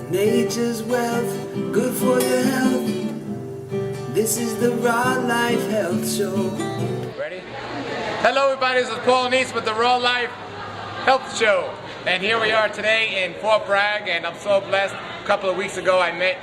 Nature's wealth, good for your health. This is the Raw Life Health Show. Ready? Hello everybody, this is Paul Neese with the Raw Life Health Show. And here we are today in Fort Bragg, and I'm so blessed. A couple of weeks ago I met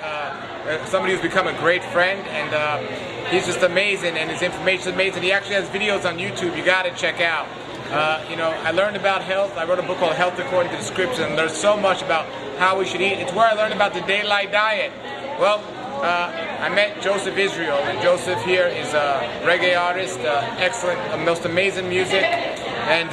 somebody who's become a great friend, and he's just amazing, and his information is amazing. He actually has videos on YouTube you gotta check out. I learned about health. I wrote a book called Health According to Description, and there's so much about how we should eat. It's where I learned about the Daylight Diet. Well, I met Joseph Israel, and Joseph here is a reggae artist, excellent, most amazing music, and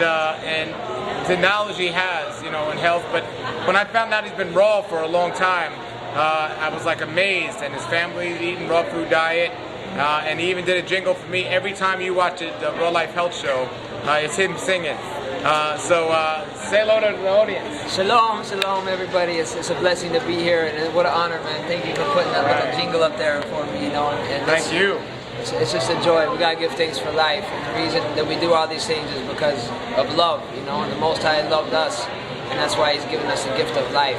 the knowledge he has, in health. But when I found out he's been raw for a long time, I was like amazed, and his family's eating raw food diet, and he even did a jingle for me every time you watch it, the Raw Life Health Show. It's him singing. So say hello to the audience. Shalom, shalom, everybody. It's a blessing to be here, and what an honor, man. Thank you for putting that little jingle up there for me. And Thank you. It's just a joy. We gotta give thanks for life, and the reason that we do all these things is because of love. And the Most High loved us, and that's why He's given us the gift of life,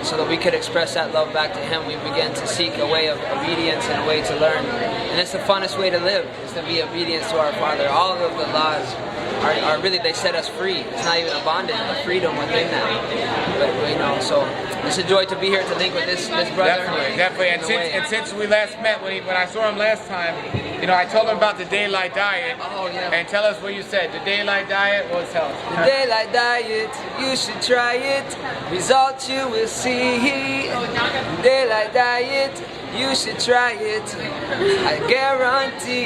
so that we could express that love back to Him. We begin to seek a way of obedience and a way to learn, and it's the funnest way to live, is to be obedient to our Father. All of the laws are really, they set us free. It's not even a bondage, a freedom within that. But so it's a joy to be here to link with this brother. Definitely. And since we last met, when I saw him last time, I told him about the Daylight Diet. Oh yeah. And tell us what you said. The Daylight Diet was health. The Daylight Diet, you should try it. Results you will see. The Daylight Diet, you should try it. I guarantee.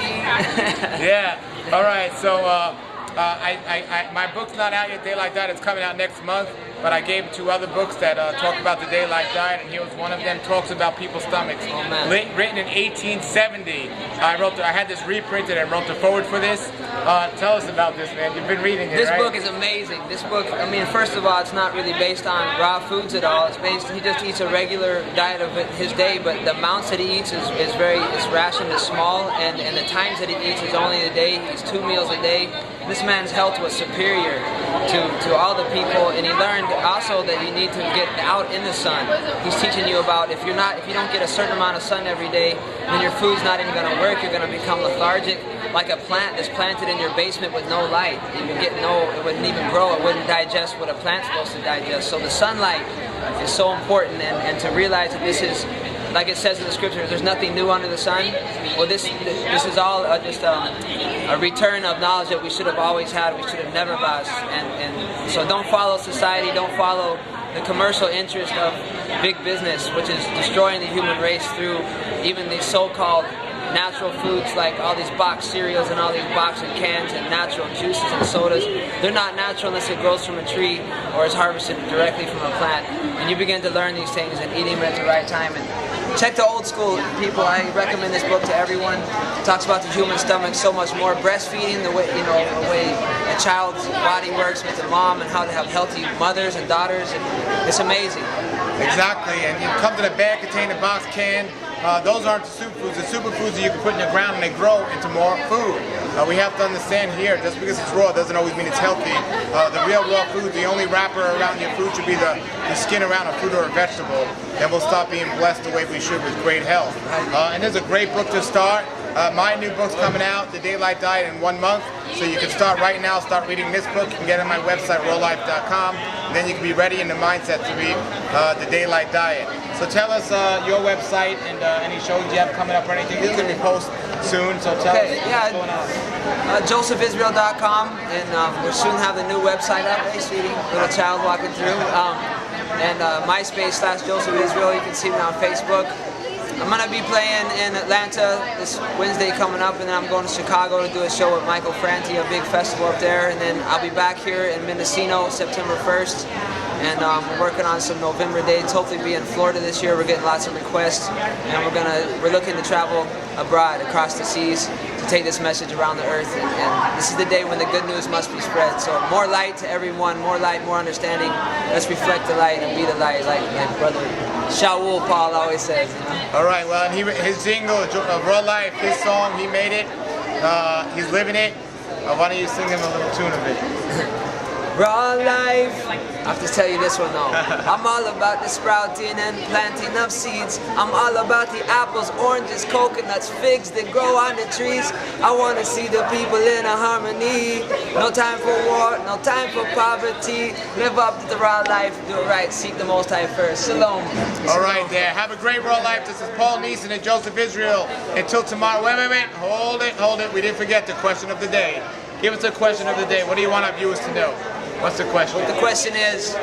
Yeah. All right. So. My book's not out yet, Daylight Diet. It's coming out next month, but I gave 2 other books that talk about the Daylight Diet, and here was one of them, talks about people's stomachs. Oh, man. Written in 1870. I had this reprinted and wrote the forward for this. Tell us about this, man. You've been reading it, This right? book is amazing. This book, first of all, it's not really based on raw foods at all. He just eats a regular diet of his day, but the amounts that he eats is rationed is small, and the times that he eats is only a day. He eats 2 meals a day. This man's health was superior to all the people, and he learned also that you need to get out in the sun. He's teaching you about if you don't get a certain amount of sun every day, then your food's not even going to work. You're going to become lethargic, like a plant that's planted in your basement with no light. It wouldn't even grow. It wouldn't digest what a plant's supposed to digest. So the sunlight is so important, and to realize that this is, like it says in the scriptures, there's nothing new under the sun. Well, this is all just a return of knowledge that we should have always had. We should have never lost. And so don't follow society. Don't follow the commercial interest of big business, which is destroying the human race through even these so-called natural foods, like all these boxed cereals and all these boxed cans and natural juices and sodas. They're not natural unless it grows from a tree or is harvested directly from a plant. And you begin to learn these things and eat them at the right time. And check the old school people. I recommend this book to everyone. It talks about the human stomach so much more. Breastfeeding, the way a child's body works with the mom, and how to have healthy mothers and daughters. And it's amazing. Exactly. And you come to the bag, container, box, can. Those aren't the superfoods. The superfoods that you can put in the ground and they grow into more food. We have to understand here, just because it's raw doesn't always mean it's healthy. The real raw food, the only wrapper around your food should be the skin around a fruit or a vegetable. Then we'll start being blessed the way we should with great health. And there's a great book to start. My new book's coming out, The Daylight Diet, in 1 month. So you can start right now, start reading this book. You can get it on my website, rawlife.com. And then you can be ready in the mindset to read The Daylight Diet. So tell us your website and any shows you have coming up or anything. This is going to be posted soon, so tell us what's going on. JosephIsrael.com, and we'll soon have the new website up. Hey, sweetie, little child walking through. And MySpace/Joseph Israel. You can see me on Facebook. I'm going to be playing in Atlanta this Wednesday coming up, and then I'm going to Chicago to do a show with Michael Franti, a big festival up there, and then I'll be back here in Mendocino September 1st, and we're working on some November dates, hopefully be in Florida this year. We're getting lots of requests, and we're looking to travel abroad, across the seas, to take this message around the earth, and this is the day when the good news must be spread. So more light to everyone, more light, more understanding. Let's reflect the light and be the light, like Brother Shaul Paul always says. All right, well, his jingle, Raw Life, his song, he made it. He's living it. Why don't you sing him a little tune of it? Raw life. I have to tell you this one though. I'm all about the sprouting and planting of seeds. I'm all about the apples, oranges, coconuts, figs that grow on the trees. I want to see the people in a harmony. No time for war, no time for poverty. Live up to the raw life, do it right, seek the Most High first. Shalom. All right, there. Have a great raw life. This is Paul Neeson and Joseph Israel. Until tomorrow. Wait. Hold it. We didn't forget the question of the day. Give us a question of the day. What do you want our viewers to know? What's the question? The question is,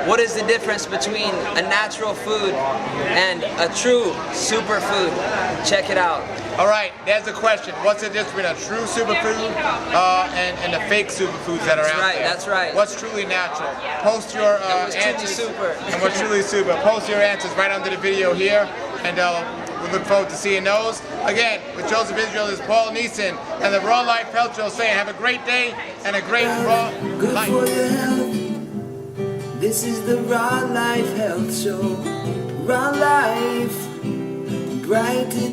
what is the difference between a natural food and a true superfood? Check it out. All right, there's the question. What's the difference between a true superfood and the fake superfoods that are out there? That's right. What's truly natural? Post your answers. Super. And what's truly super? Post your answers right under the video here, and we look forward to seeing those. Again, with Joseph Israel, this is Paul Neeson and the Raw Life Health Show saying have a great day and a great raw Good life. for your health. This is the Raw Life Health Show. Raw life, bright.